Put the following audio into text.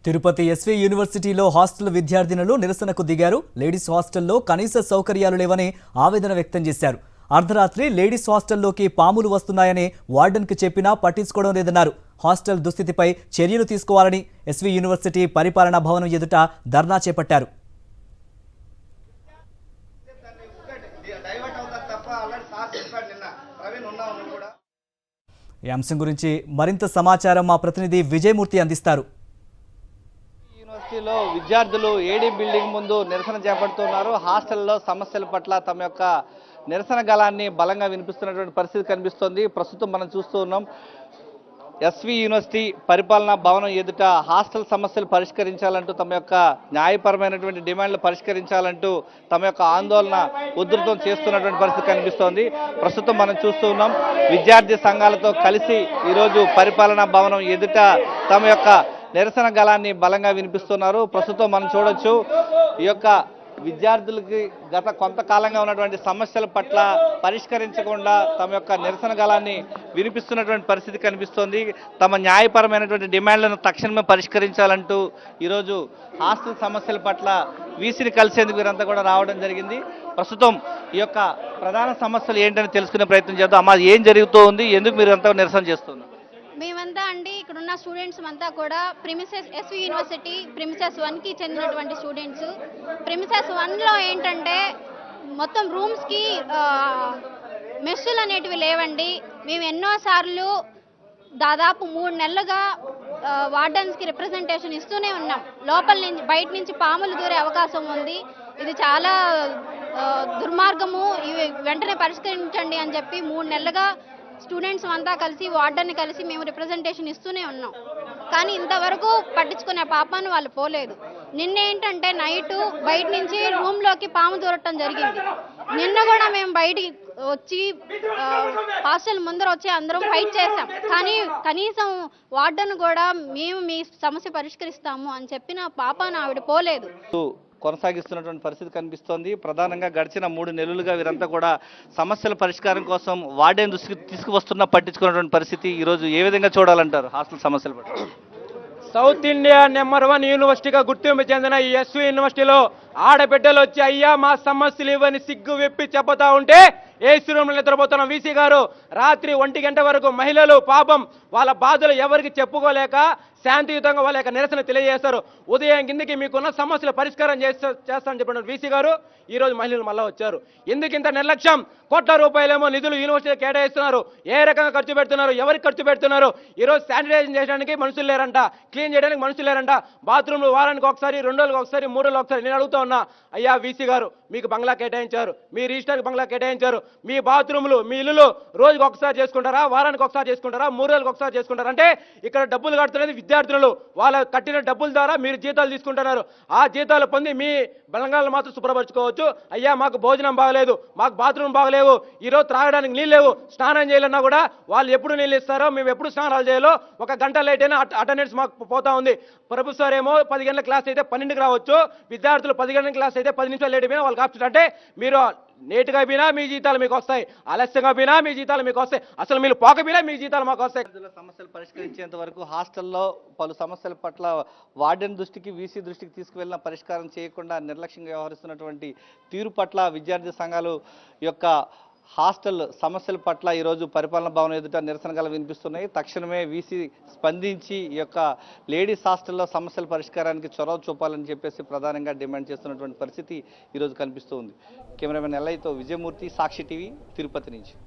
Tirupati SV యూనివర్సిటీలో hostel విద్యార్థినులు నిరసనకు దిగారు. లేడీస్ హాస్టల్లో కనీస సౌకర్యాలు లేవని ఆవేదన వ్యక్తం చేశారు. అర్ధరాత్రి లేడీస్ హాస్టల్లోకి పాములు వస్తున్నాయని వార్డెన్కి చెప్పినా పట్టించుకోవడం లేదన్నారు. హాస్టల్ దుస్థితిపై చర్యలు తీసుకోవాలని ఎస్వి యూనివర్సిటీ పరిపాలనా భవనం ఎదుట ధర్నా చేపట్టారు. ఈ అంశం గురించి మరింత సమాచారం మా ప్రతినిధి విజయమూర్తి అందిస్తారు. యూనివర్సిటీలో విద్యార్థులు ఏడీ బిల్డింగ్ ముందు నిరసన చేపడుతున్నారు. హాస్టల్లో సమస్యల పట్ల తమ యొక్క నిరసన గళాన్ని బలంగా వినిపిస్తున్నటువంటి పరిస్థితి కనిపిస్తోంది. ప్రస్తుతం మనం చూస్తూ ఉన్నాం ఎస్వి యూనివర్సిటీ పరిపాలనా భవనం ఎదుట హాస్టల్ సమస్యలు పరిష్కరించాలంటూ తమ యొక్క న్యాయపరమైనటువంటి డిమాండ్లు పరిష్కరించాలంటూ తమ యొక్క ఆందోళన ఉధృతం చేస్తున్నటువంటి పరిస్థితి కనిపిస్తోంది. ప్రస్తుతం మనం చూస్తూ ఉన్నాం విద్యార్థి సంఘాలతో కలిసి ఈరోజు పరిపాలనా భవనం ఎదుట తమ యొక్క నిరసన గళాన్ని బలంగా వినిపిస్తున్నారు. ప్రస్తుతం మనం చూడొచ్చు ఈ యొక్క విద్యార్థులకి గత కొంతకాలంగా ఉన్నటువంటి సమస్యల పట్ల పరిష్కరించకుండా తమ యొక్క నిరసన గళాన్ని వినిపిస్తున్నటువంటి పరిస్థితి కనిపిస్తోంది. తమ న్యాయపరమైనటువంటి డిమాండ్లను తక్షణమే పరిష్కరించాలంటూ ఈరోజు హాస్టల్ సమస్యల పట్ల వీసీని కలిసేందుకు వీరంతా కూడా రావడం జరిగింది. ప్రస్తుతం ఈ యొక్క ప్రధాన సమస్యలు ఏంటని తెలుసుకునే ప్రయత్నం చేద్దాం. అమ్మా, ఏం జరుగుతూ ఉంది, ఎందుకు మీరు అంతా నిరసన చేస్తున్నారు? మేమంతా అండి ఇక్కడున్న స్టూడెంట్స్ అంతా కూడా ఎస్వి యూనివర్సిటీ ప్రిమిసెస్ 1కి చెందినటువంటి స్టూడెంట్స్. ప్రిమిసెస్ 1లో ఏంటంటే మొత్తం రూమ్స్కి మెస్సులు అనేటివి లేవండి. మేము ఎన్నోసార్లు దాదాపు 3 నెలలుగా వార్డెన్స్కి రిప్రజెంటేషన్ ఇస్తూనే ఉన్నాం. లోపల నుంచి బయట నుంచి పాములు దూరే అవకాశం ఉంది, ఇది చాలా దుర్మార్గము, ఇవి వెంటనే పరిష్కరించండి అని చెప్పి 3 నెలలుగా స్టూడెంట్స్ అంతా కలిసి వార్డెన్ని కలిసి మేము రిప్రజెంటేషన్ ఇస్తూనే ఉన్నాం. కానీ ఇంతవరకు పట్టించుకునే పాపాన్ని వాళ్ళు పోలేదు. నిన్న ఏంటంటే నైటు బయట నుంచి రూమ్లోకి పాము దూరటం జరిగింది. నిన్న కూడా మేము బయటికి వచ్చి హాస్టల్ ముందర వచ్చి అందరం ఫైట్ చేశాం. కానీ కనీసం వార్డెన్ కూడా మేము మీ సమస్య పరిష్కరిస్తాము అని చెప్పిన పాపాన్ని ఆవిడ పోలేదు. కొనసాగిస్తున్నటువంటి పరిస్థితి కనిపిస్తోంది. ప్రధానంగా గడిచిన 3 నెలలుగా వీరంతా కూడా సమస్యల పరిష్కారం కోసం వార్డెన్ దృష్టికి తీసుకువస్తున్నా పట్టించుకున్నటువంటి పరిస్థితి. ఈరోజు ఏ విధంగా చూడాలంటారు హాస్టల్ సమస్యల పట్ల? సౌత్ ఇండియా నెంబర్ 1 యూనివర్సిటీగా గుర్తింపు చెందిన ఈ ఎస్వి యూనివర్సిటీలో ఆడబిడ్డలు వచ్చి అయ్యా మా సమస్యలు ఇవని సిగ్గు విప్పి చెబుతా ఉంటే ఏసీ రూమ్లో నిద్రపోతున్న వీసీ గారు రాత్రి 1 గంట వరకు మహిళలు పాపం వాళ్ళ బాధలు ఎవరికి చెప్పుకోలేక శాంతియుతంగా వాళ్ళ యొక్క నిరసన తెలియజేస్తారు. ఉదయం కిందకి మీకున్న సమస్యల పరిష్కారం చేస్తానని చెప్పిన వీసీ గారు ఈరోజు మహిళలు మళ్ళీ వచ్చారు. ఎందుకు ఇంత నిర్లక్ష్యం? కోట్ల రూపాయలేమో నిధులు యూనివర్సిటీ కేటాయిస్తున్నారు. ఏ రకంగా ఖర్చు పెడుతున్నారు, ఎవరికి ఖర్చు పెడుతున్నారు? ఈరోజు శానిటైజేషన్ చేయడానికి మనుషులు లేరంట, క్లీన్ చేయడానికి మనుషులు లేరంట, బాత్రూమ్లు వారానికి ఒకసారి, 2 రోజులకు ఒకసారి, 3 రోజులకు ఒకసారి. నేను అడుగుతా ఉన్నా, అయ్యా వీసీ గారు మీకు బంగ్లా కేటాయించారు, మీ రిజిస్టర్కి బంగ్లా కేటాయించారు, మీ బాత్రూములు మీ ఇల్లులు రోజుకి ఒకసారి చేసుకుంటారా, వారానికి ఒకసారి చేసుకుంటారా, 3 రోజులకు ఒకసారి చేసుకుంటారా? అంటే ఇక్కడ డబ్బులు కడుతున్నది విద్యార్థులు. వాళ్ళ కట్టిన డబ్బుల ద్వారా మీరు జీతాలు తీసుకుంటున్నారు. ఆ జీతాలు పొంది మీ బలంగాలను మాత్రం శుభ్రపరచుకోవచ్చు. అయ్యా మాకు భోజనం బాగలేదు, మాకు బాత్రూమ్ బాగలేవు, ఈరోజు త్రాగడానికి నీళ్ళు లేవు, స్నానం చేయాలన్నా కూడా వాళ్ళు ఎప్పుడు నీళ్ళు ఇస్తారో, మేము ఎప్పుడు స్నానాలు చేయాలో 1 గంట లేట్ అయినా అటెండెన్స్ మాకు పోతా ఉంది. ప్రొఫెసర్ ఏమో 10 గంటల క్లాస్ అయితే 12కి రావచ్చు, విద్యార్థులు 10 గంటల క్లాస్ అయితే 10 నిమిషాలు లేట్ అయిపోయినా వాళ్ళకి ఆప్షన్. అంటే మీరు లేటుగా పోయినా మీ జీతాలు మీకు వస్తాయి, ఆలస్యంగా పోయినా మీ జీతాలు మీకు వస్తాయి, అసలు మీరు పోకపోయినా మీ జీతాలు మాకు వస్తాయి. సమస్యలు పరిష్కరించేంత వరకు హాస్టల్లో పలు సమస్యల పట్ల వార్డెన్ దృష్టికి, వీసీ దృష్టికి తీసుకువెళ్ళిన పరిష్కారం చేయకుండా నిర్లక్ష్యంగా వ్యవహరిస్తున్నటువంటి తీరు పట్ల విద్యార్థి సంఘాలు యొక్క హాస్టల్ సమస్యల పట్ల ఈరోజు పరిపాలనా భవనం ఎదుట నిరసన గల వినిపిస్తున్నాయి. తక్షణమే వీసీ స్పందించి ఈ యొక్క లేడీస్ హాస్టల్లో సమస్యల పరిష్కారానికి చొరవ చూపాలని చెప్పేసి ప్రధానంగా డిమాండ్ చేస్తున్నటువంటి పరిస్థితి ఈరోజు కనిపిస్తూ ఉంది. కెమెరామెన్ ఎల్ఐతో విజయమూర్తి, సాక్షి టీవీ, తిరుపతి నుంచి.